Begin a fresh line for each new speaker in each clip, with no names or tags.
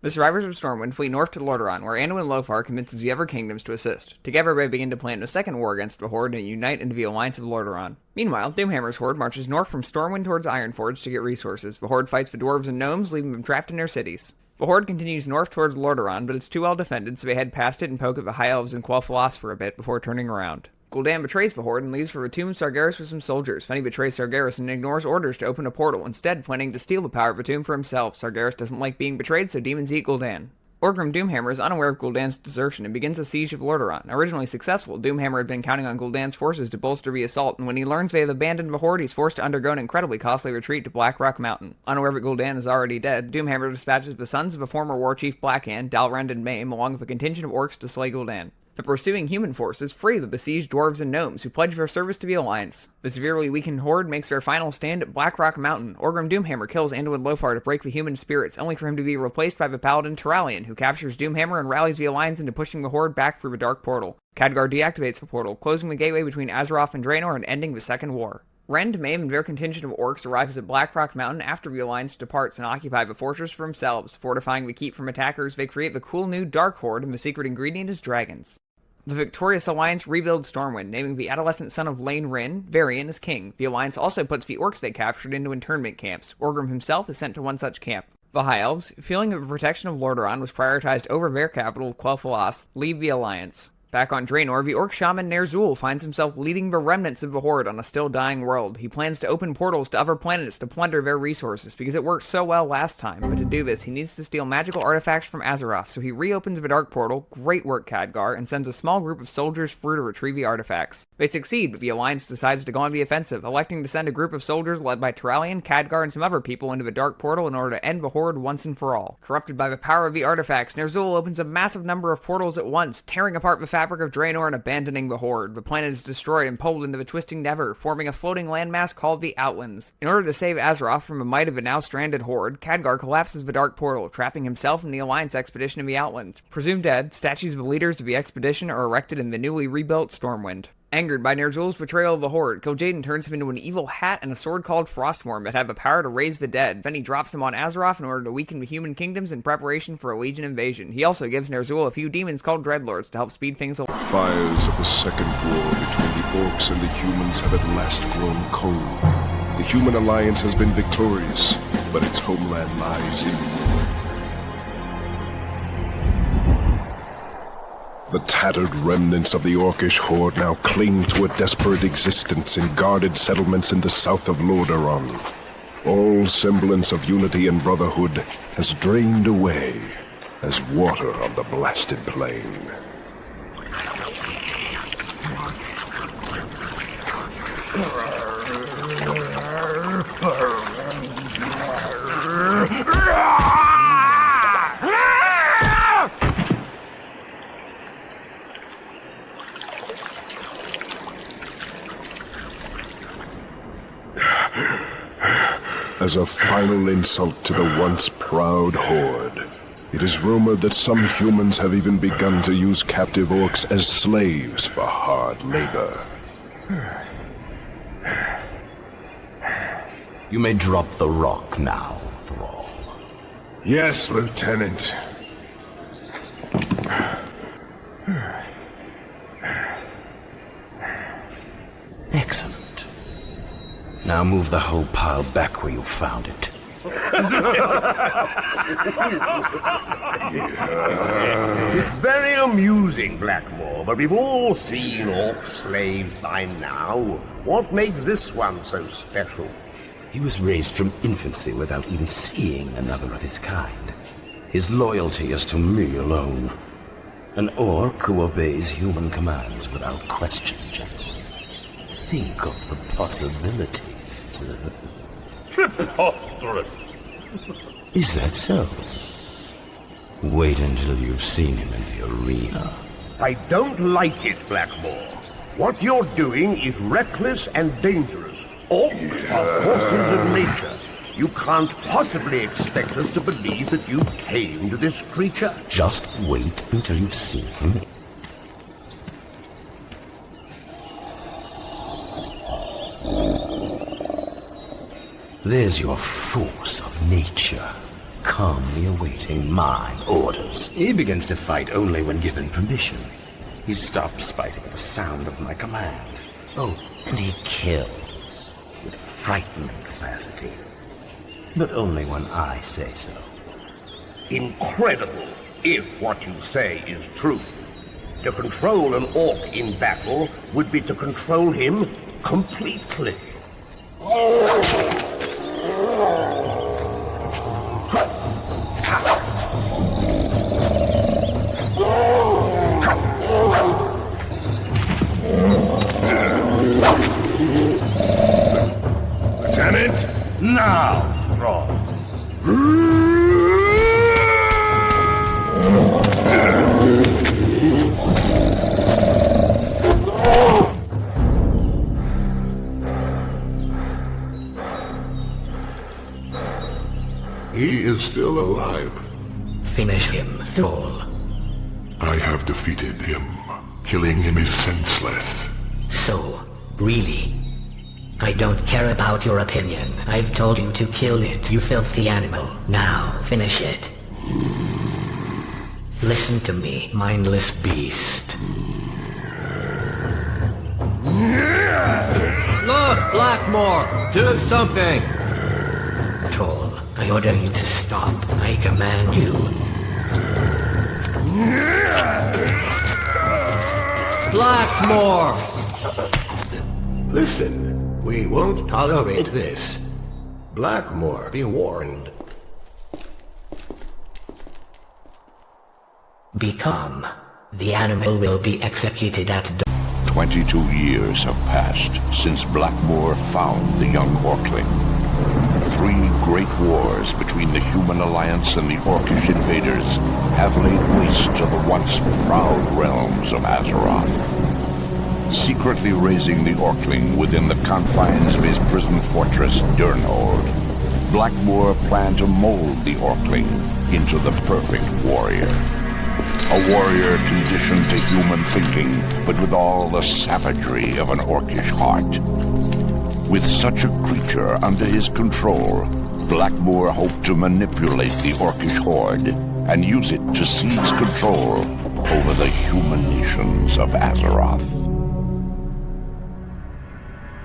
The survivors of Stormwind flee north to Lordaeron, where Anduin Lothar convinces the other kingdoms to assist. Together they begin to plan a second war against the Horde and unite into the Alliance of Lordaeron. Meanwhile, Doomhammer's Horde marches north from Stormwind towards Ironforge to get resources. The Horde fights the dwarves and gnomes, leaving them trapped in their cities. The Horde continues north towards Lordaeron, but it's too well defended, so they head past it and poke at the High Elves and Quel'Thalas for a bit before turning around. Gul'dan betrays the Horde and leaves for the tomb of Sargeras with some soldiers. Then he betrays Sargeras and ignores orders to open a portal, instead planning to steal the power of the tomb for himself. Sargeras doesn't like being betrayed, so demons eat Gul'dan. Orgrim Doomhammer is unaware of Gul'dan's desertion and begins a siege of Lordaeron. Originally successful, Doomhammer had been counting on Gul'dan's forces to bolster the assault, and when he learns they have abandoned the Horde, he's forced to undergo an incredibly costly retreat to Blackrock Mountain. Unaware that Gul'dan is already dead, Doomhammer dispatches the sons of the former war chief Blackhand, Dalrend and Maim, along with a contingent of orcs to slay Gul'dan. The pursuing human forces free the besieged dwarves and gnomes, who pledge their service to the Alliance. The severely weakened Horde makes their final stand at Blackrock Mountain. Orgrim Doomhammer kills Anduin Lothar to break the human spirits, only for him to be replaced by the paladin Turalyon, who captures Doomhammer and rallies the Alliance into pushing the Horde back through the Dark Portal. Khadgar deactivates the portal, closing the gateway between Azeroth and Draenor and ending the Second War. Rend, Maim, and their contingent of orcs arrives at Blackrock Mountain after the Alliance departs and occupy the fortress for themselves. Fortifying the keep from attackers, they create the cool new Dark Horde, and the secret ingredient is dragons. The victorious Alliance rebuilds Stormwind, naming the adolescent son of Lane Rin, Varian, as king. The Alliance also puts the orcs they captured into internment camps. Orgrim himself is sent to one such camp. The High Elves, feeling that the protection of Lordaeron was prioritized over their capital, Quel'Thalas, leave the Alliance. Back on Draenor, the orc shaman Ner'zhul finds himself leading the remnants of the Horde on a still dying world. He plans to open portals to other planets to plunder their resources, because it worked so well last time, but to do this, he needs to steal magical artifacts from Azeroth, so he reopens the Dark Portal, great work Khadgar, and sends a small group of soldiers through to retrieve the artifacts. They succeed, but the Alliance decides to go on the offensive, electing to send a group of soldiers led by Turalyon, Khadgar, and some other people into the Dark Portal in order to end the Horde once and for all. Corrupted by the power of the artifacts, Ner'zhul opens a massive number of portals at once, tearing apart the fabric of Draenor and abandoning the Horde. The planet is destroyed and pulled into the twisting Never, forming a floating landmass called the Outlands. In order to save Azeroth from the might of the now stranded Horde, Khadgar collapses the Dark Portal, trapping himself and the Alliance expedition in the Outlands. Presumed dead, statues of the leaders of the expedition are erected in the newly rebuilt Stormwind. Angered by Ner'zhul's betrayal of the Horde, Kil'jaeden turns him into an evil hat and a sword called Frostworm that have the power to raise the dead. Then he drops him on Azeroth in order to weaken the human kingdoms in preparation for a Legion invasion. He also gives Ner'zhul a few demons called Dreadlords to help speed things along.
Fires of the Second War between the orcs and the humans have at last grown cold. The human alliance has been victorious, but its homeland lies in ruin. The tattered remnants of the orcish horde now cling to a desperate existence in guarded settlements in the south of Lordaeron. All semblance of unity and brotherhood has drained away as water on the blasted plain. As a final insult to the once proud Horde, it is rumored that some humans have even begun to use captive orcs as slaves for hard labor.
You may drop the rock now, Thrall.
Yes, Lieutenant.
Excellent. Now move the whole pile back where you found it.
It's very amusing, Blackmore, but we've all seen orc slaves by now. What makes this one so special?
He was raised from infancy without even seeing another of his kind. His loyalty is to me alone. An orc who obeys human commands without question, General. Think of the possibilities.
Preposterous.
Is that so? Wait until you've seen him in the arena.
I don't like it, Blackmore. What you're doing is reckless and dangerous. Orcs are forces of nature. You can't possibly expect us to believe that you tamed this creature.
Just wait until you've seen him. There's your force of nature. calmly awaiting my orders. He begins to fight only when given permission. He stops fighting at the sound of my command. Oh, and he kills with frightening capacity. But only when I say so.
Incredible, if what you say is true. To control an orc in battle would be to control him completely.
Lieutenant?
Now, Thrall.
He is still alive.
Finish him, Thrall.
I have defeated him. Killing him is senseless.
So, really? I don't care about your opinion. I've told you to kill it, you filthy animal. Now, finish it. Listen to me, mindless beast.
Look, Blackmore! Do something!
Troll, I order you to stop. I command you.
Blackmore!
Listen, we won't tolerate this. Blackmore, be warned.
Be calm. The animal will be executed at dawn.
22 years have passed since Blackmore found the young Orkling. 3 great wars between the human alliance and the Orcish invaders have laid waste to the once proud realms of Azeroth. Secretly raising the Orkling within the confines of his prison fortress, Durnhold, Blackmore planned to mold the Orkling into the perfect warrior. A warrior conditioned to human thinking, but with all the savagery of an Orcish heart. With such a creature under his control, Blackmore hoped to manipulate the Orcish horde and use it to seize control over the human nations of Azeroth.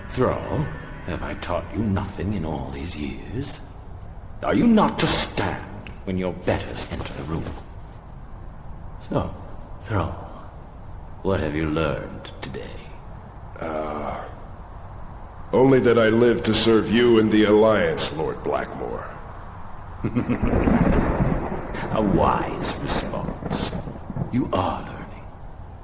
Thrall, have I taught you nothing in all these years? Are you not to stand when your betters enter the room? So, Thrall, what have you learned today?
Only that I live to serve you and the Alliance, Lord Blackmore.
A wise response. You are learning.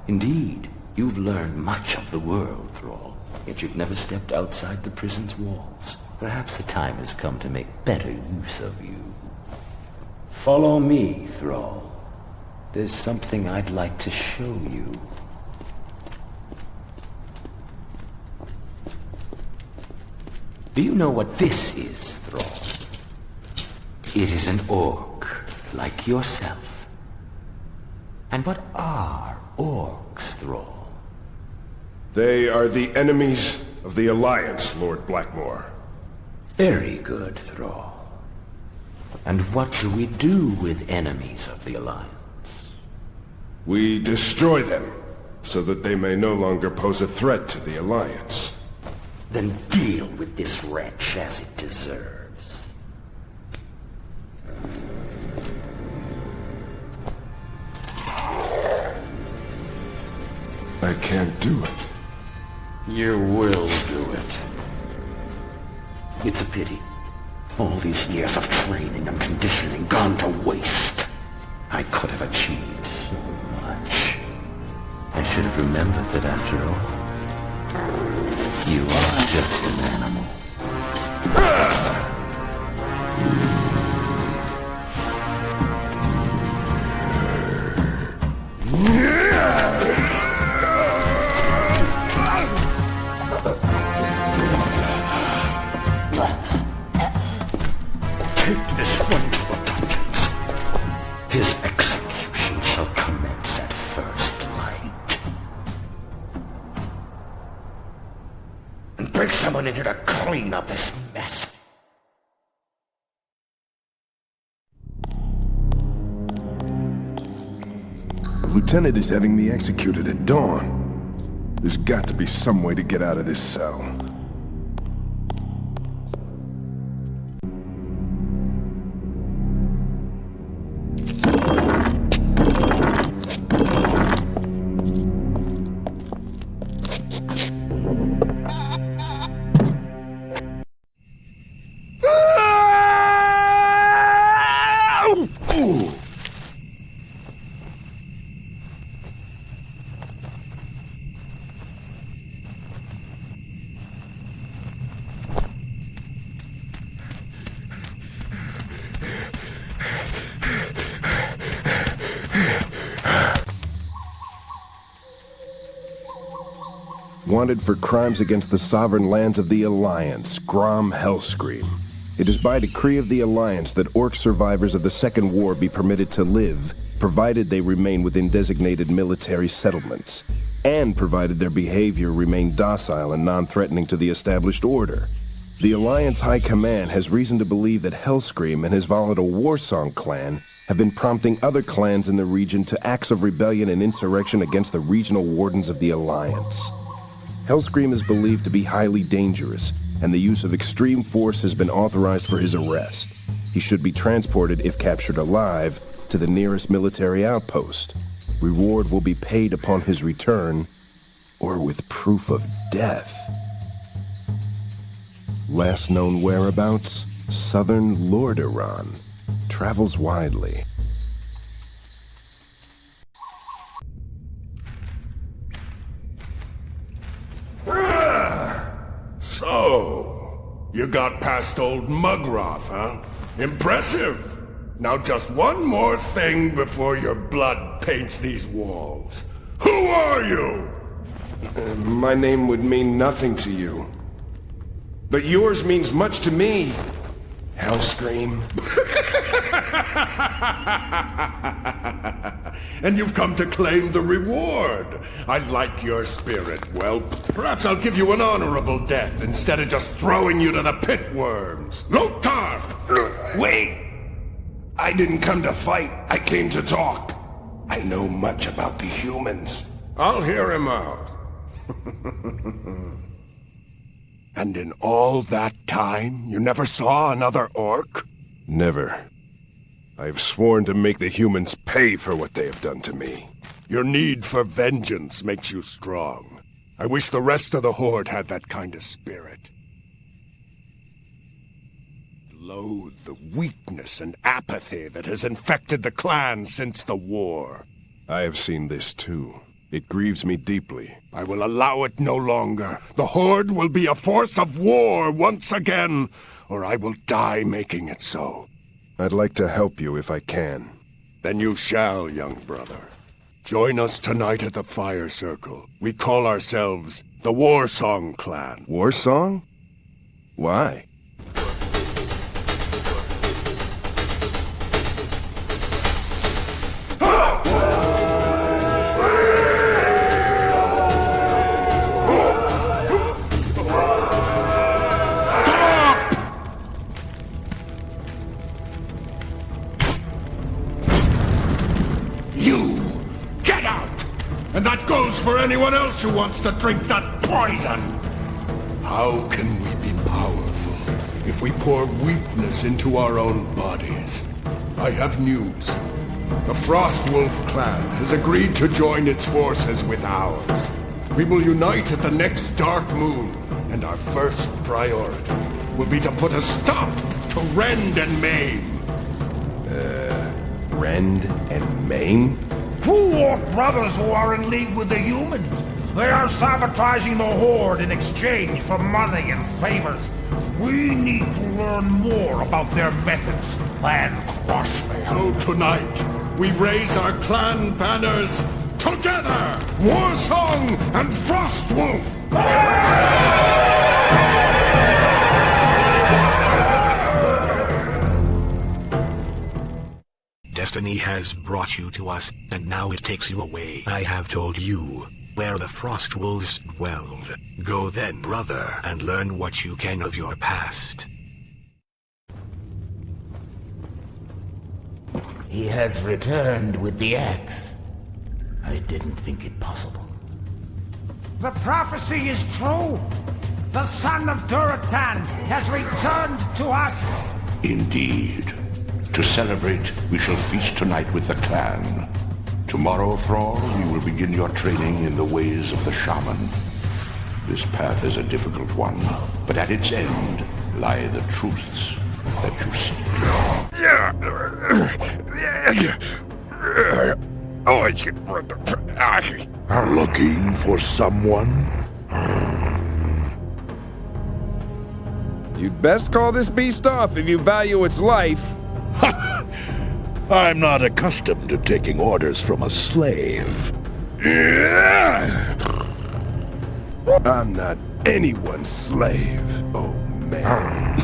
Indeed, you've learned much of the world, Thrall, yet you've never stepped outside the prison's walls. Perhaps the time has come to make better use of you. Follow me, Thrall. There's something I'd like to show you. Do you know what this is, Thrall? It is an orc, like yourself. And what are orcs, Thrall?
They are the enemies of the Alliance, Lord Blackmore.
Very good, Thrall. And what do we do with enemies of the Alliance?
We destroy them, so that they may no longer pose a threat to the Alliance.
Then deal with this wretch as it deserves.
I can't do it.
You will do it. It's a pity. All these years of training and conditioning gone to waste. I could have achieved so much. I should have remembered that after all, you are just an animal. Take this one to the dungeons. His execution shall commence at first light. And bring someone in here to clean up this mess.
Lieutenant is having me executed at dawn. There's got to be some way to get out of this cell. Wanted for crimes against the sovereign lands of the Alliance, Grom Hellscream. It is by decree of the Alliance that orc survivors of the Second War be permitted to live, provided they remain within designated military settlements, and provided their behavior remain docile and non-threatening to the established order. The Alliance High Command has reason to believe that Hellscream and his volatile Warsong clan have been prompting other clans in the region to acts of rebellion and insurrection against the regional wardens of the Alliance. Hellscream is believed to be highly dangerous, and the use of extreme force has been authorized for his arrest. He should be transported, if captured alive, to the nearest military outpost. Reward will be paid upon his return, or with proof of death. Last known whereabouts, southern Lordaeron. Travels widely.
So, you got past old Mugroth, huh? Impressive! Now just one more thing before your blood paints these walls. Who are you?
My name would mean nothing to you. But yours means much to me, Hellscream.
And you've come to claim the reward. I like your spirit, whelp. Perhaps I'll give you an honorable death instead of just throwing you to the pit worms. Loktar!
Wait! I didn't come to fight. I came to talk. I know much about the humans.
I'll hear him out. And in all that time, you never saw another orc?
Never. I have sworn to make the humans pay for what they have done to me.
Your need for vengeance makes you strong. I wish the rest of the Horde had that kind of spirit. Loathe the weakness and apathy that has infected the clan since the war.
I have seen this too. It grieves me deeply.
I will allow it no longer. The Horde will be a force of war once again, or I will die making it so.
I'd like to help you if I can.
Then you shall, young brother. Join us tonight at the Fire Circle. We call ourselves the Warsong Clan.
Warsong? Why?
And that goes for anyone else who wants to drink that poison! How can we be powerful if we pour weakness into our own bodies? I have news. The Frostwolf clan has agreed to join its forces with ours. We will unite at the next dark moon, and our first priority will be to put a stop to rend and maim.
Rend and maim?
Two orc brothers who are in league with the humans. They are sabotaging the Horde in exchange for money and favors. We need to learn more about their methods and crush them.
So tonight, we raise our clan banners together! Warsong and Frostwolf!
Destiny has brought you to us, and now it takes you away. I have told you where the Frostwolves dwelled. Go then, brother, and learn what you can of your past.
He has returned with the axe.
I didn't think it possible.
The prophecy is true. The son of Duratan has returned to us.
Indeed. To celebrate, we shall feast tonight with the clan. Tomorrow, Thrall, we will begin your training in the ways of the shaman. This path is a difficult one, but at its end lie the truths that you seek. Looking for someone?
You'd best call this beast off if you value its life.
I'm not accustomed to taking orders from a slave.
I'm not anyone's slave, oh man.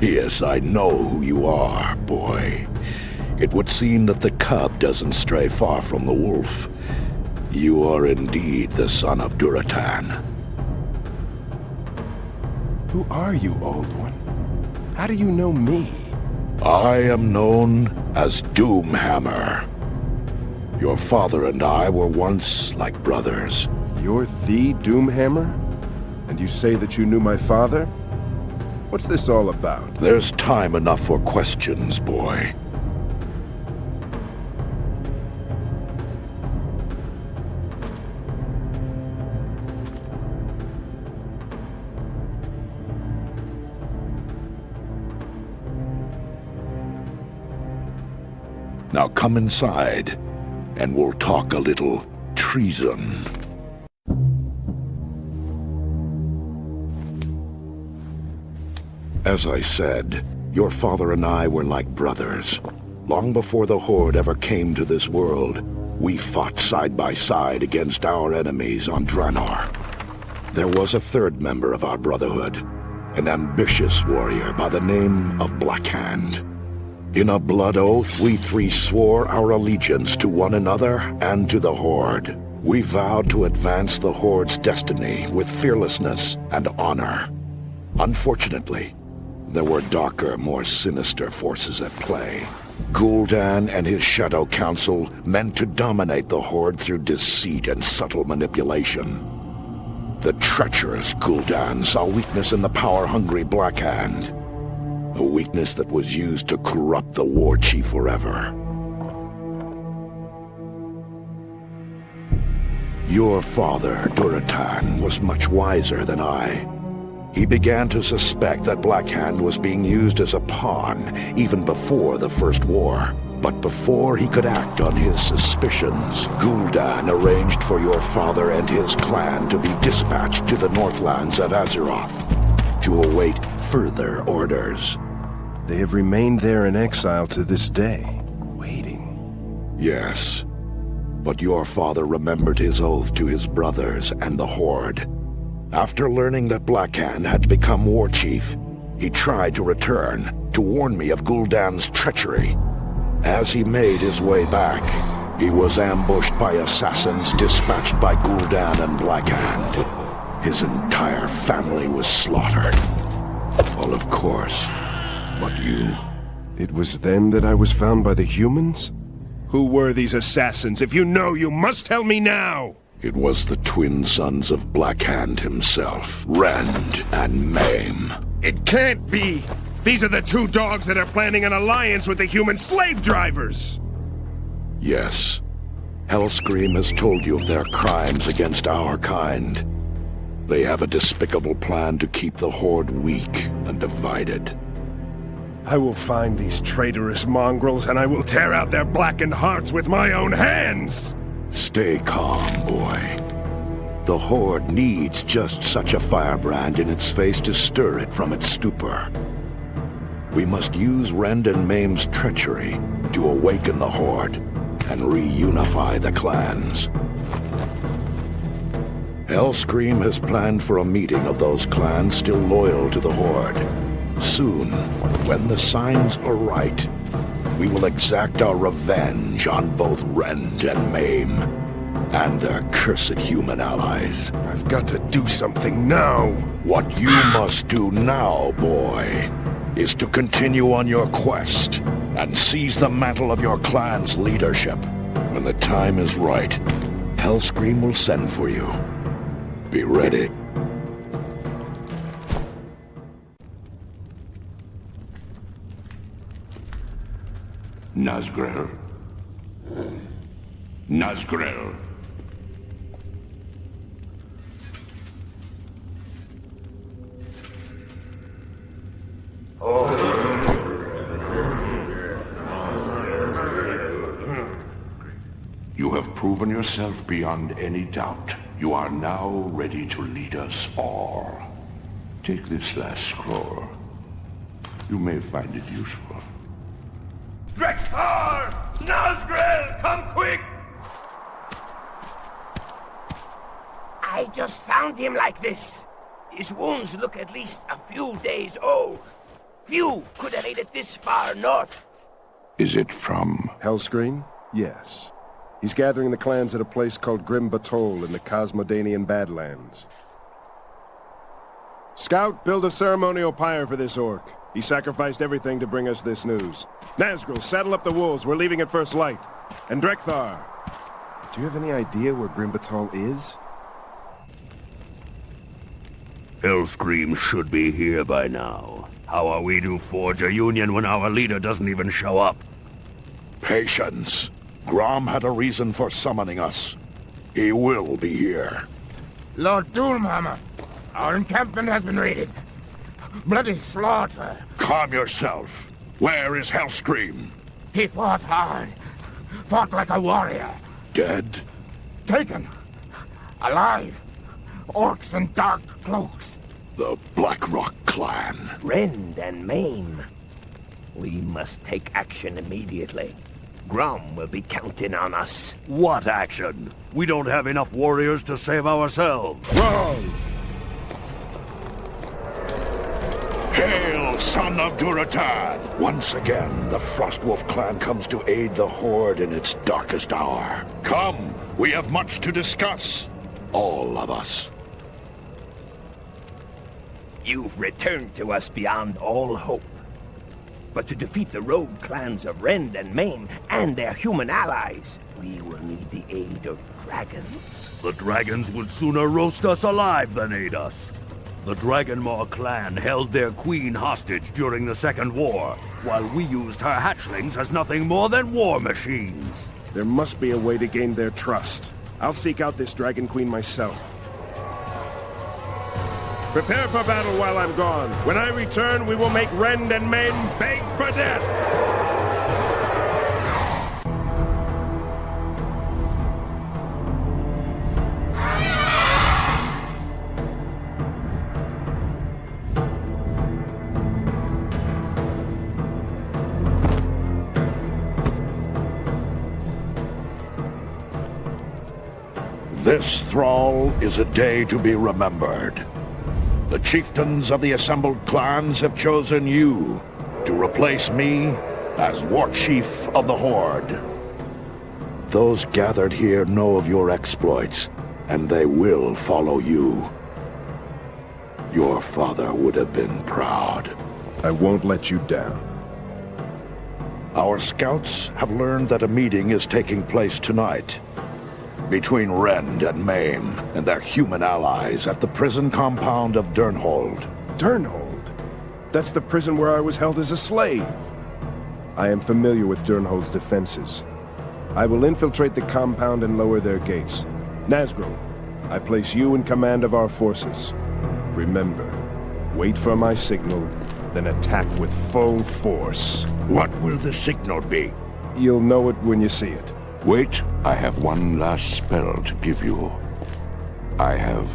Yes, I know who you are, boy. It would seem that the cub doesn't stray far from the wolf. You are indeed the son of Duratan.
Who are you, old one? How do you know me?
I am known as Doomhammer. Your father and I were once like brothers.
You're the Doomhammer? And you say that you knew my father? What's this all about?
There's time enough for questions, boy. Now come inside, and we'll talk a little treason. As I said, your father and I were like brothers. Long before the Horde ever came to this world, we fought side by side against our enemies on Draenor. There was a third member of our brotherhood, an ambitious warrior by the name of Blackhand. In a blood oath, we three swore our allegiance to one another and to the Horde. We vowed to advance the Horde's destiny with fearlessness and honor. Unfortunately, there were darker, more sinister forces at play. Gul'dan and his Shadow Council meant to dominate the Horde through deceit and subtle manipulation. The treacherous Gul'dan saw weakness in the power-hungry Blackhand. A weakness that was used to corrupt the war chief forever. Your father, Duratan, was much wiser than I. He began to suspect that Blackhand was being used as a pawn even before the First War. But before he could act on his suspicions, Gul'dan arranged for your father and his clan to be dispatched to the Northlands of Azeroth to await further orders.
They have remained there in exile to this day, waiting.
Yes, but your father remembered his oath to his brothers and the Horde. After learning that Blackhand had become war chief, he tried to return to warn me of Gul'dan's treachery. As he made his way back, he was ambushed by assassins dispatched by Gul'dan and Blackhand. His entire family was slaughtered. Well, of course. But you...
It was then that I was found by the humans? Who were these assassins? If you know, you must tell me now!
It was the twin sons of Blackhand himself, Rend and Maim.
It can't be! These are the two dogs that are planning an alliance with the human slave drivers!
Yes. Hellscream has told you of their crimes against our kind. They have a despicable plan to keep the Horde weak and divided.
I will find these traitorous mongrels and I will tear out their blackened hearts with my own hands!
Stay calm, boy. The Horde needs just such a firebrand in its face to stir it from its stupor. We must use Rend and Maim's treachery to awaken the Horde and reunify the clans. Hellscream has planned for a meeting of those clans still loyal to the Horde. Soon, when the signs are right, we will exact our revenge on both Rend and Maim, and their cursed human allies.
I've got to do something now!
What you must do now, boy, is to continue on your quest and seize the mantle of your clan's leadership. When the time is right, Hellscream will send for you. Be ready. Nazgrel. Nazgrel. You have proven yourself beyond any doubt. You are now ready to lead us all. Take this last scroll. You may find it useful.
Drekthar! Nazgrel, come quick!
I just found him like this. His wounds look at least a few days old. Few could have made it this far north.
Is it from...
Hellscream? Yes. He's gathering the clans at a place called Grim Batol in the Cosmodanian Badlands. Scout, build a ceremonial pyre for this orc. He sacrificed everything to bring us this news. Nazgrel, saddle up the wolves. We're leaving at first light. And Drekthar, do you have any idea where Grim Batol is?
Hellscream should be here by now. How are we to forge a union when our leader doesn't even show up?
Patience. Grom had a reason for summoning us. He will be here.
Lord Doomhammer, our encampment has been raided. Bloody slaughter.
Calm yourself. Where is Hellscream?
He fought hard. Fought like a warrior.
Dead?
Taken. Alive. Orcs in dark cloaks.
The Blackrock clan.
Rend and maim. We must take action immediately. Grom will be counting on us.
What action? We don't have enough warriors to save ourselves.
Wrong!
Hail, son of Duratad! Once again, the Frostwolf clan comes to aid the Horde in its darkest hour. Come, we have much to discuss. All of us.
You've returned to us beyond all hope. But to defeat the rogue clans of Rend and Maim and their human allies, we will need the aid of dragons.
The dragons would sooner roast us alive than aid us. The Dragonmaw clan held their queen hostage during the Second War, while we used her hatchlings as nothing more than war machines.
There must be a way to gain their trust. I'll seek out this Dragon Queen myself. Prepare for battle while I'm gone. When I return, we will make Rend and Maim beg for death!
This, Thrall, is a day to be remembered. The chieftains of the assembled clans have chosen you to replace me as War Chief of the Horde. Those gathered here know of your exploits, and they will follow you. Your father would have been proud.
I won't let you down.
Our scouts have learned that a meeting is taking place tonight between Rend and Maim and their human allies at the prison compound of Durnhold.
Durnhold? That's the prison where I was held as a slave. I am familiar with Durnhold's defenses. I will infiltrate the compound and lower their gates. Nazgrel, I place you in command of our forces. Remember, wait for my signal, then attack with full force.
What will the signal be?
You'll know it when you see it.
Wait, I have one last spell to give you. I have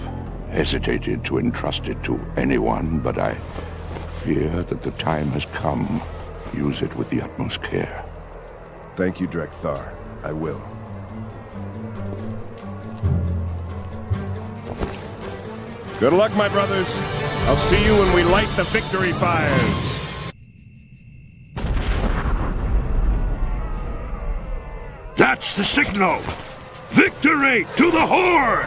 hesitated to entrust it to anyone, but I fear that the time has come. Use it with the utmost care.
Thank you, Drekthar. I will. Good luck, my brothers. I'll see you when we light the victory fires.
That's the signal! Victory to the Horde!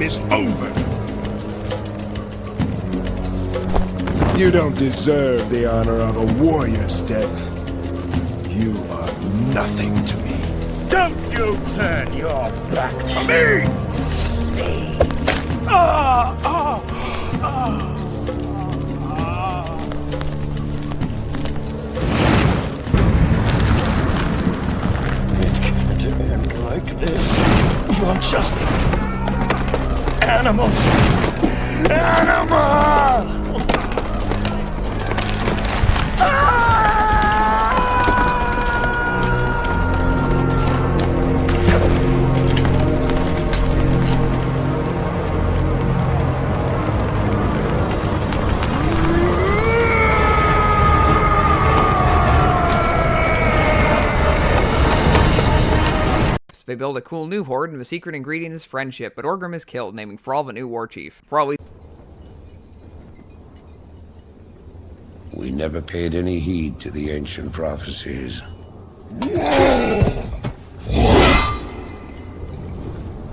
is over.
You don't deserve the honor of a warrior's death. You are nothing to me.
Don't you turn your back to me, slave! Ah, ah, ah.
Like this. You're just animals. Animal!
They build a cool new horde, and the secret ingredient is friendship, but Orgrim is killed, naming Thrall the new war chief. For all
We never paid any heed to the ancient prophecies.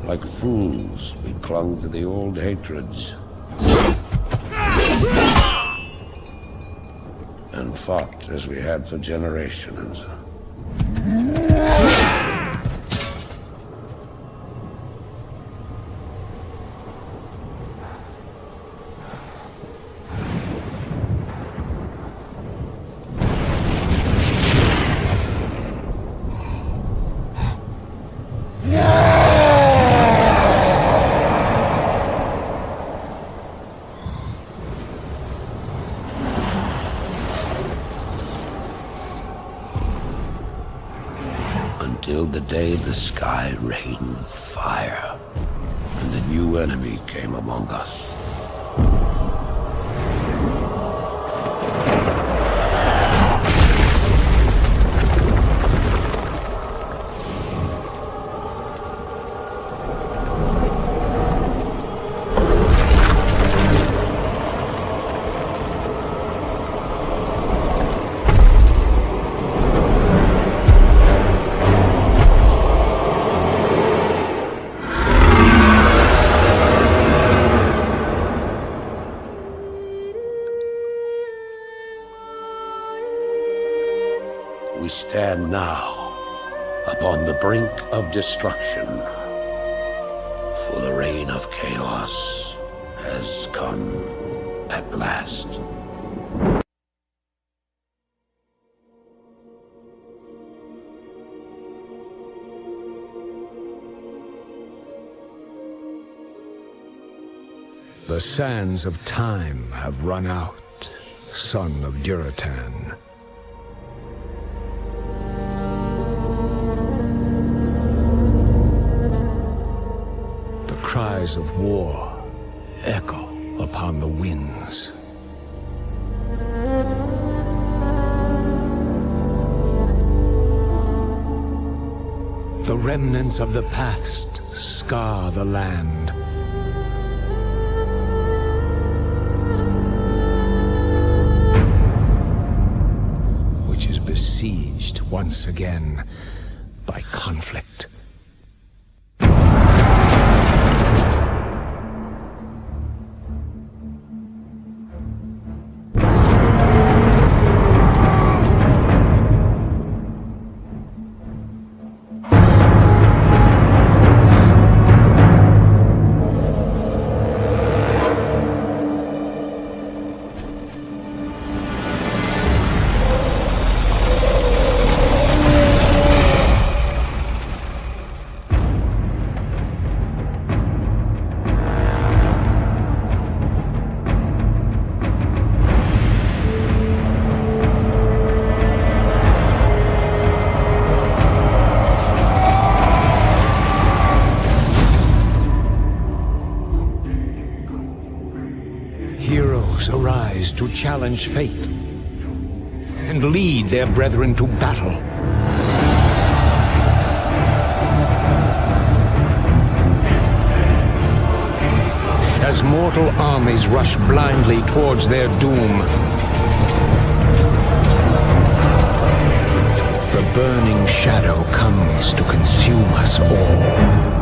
Like fools, we clung to the old hatreds. And fought as we had for generations. Until the day the sky rained fire, and a new enemy came among us. We stand now upon the brink of destruction, for the reign of chaos has come at last.
The sands of time have run out, son of Duratan. The cries of war echo upon the winds. The remnants of the past scar the land. Which is besieged once again by conflict. Heroes arise to challenge fate and lead their brethren to battle. As mortal armies rush blindly towards their doom, the burning shadow comes to consume us all.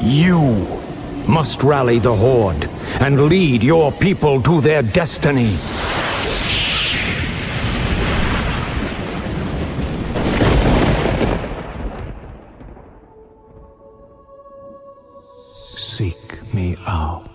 You must rally the Horde and lead your people to their destiny. Seek me out.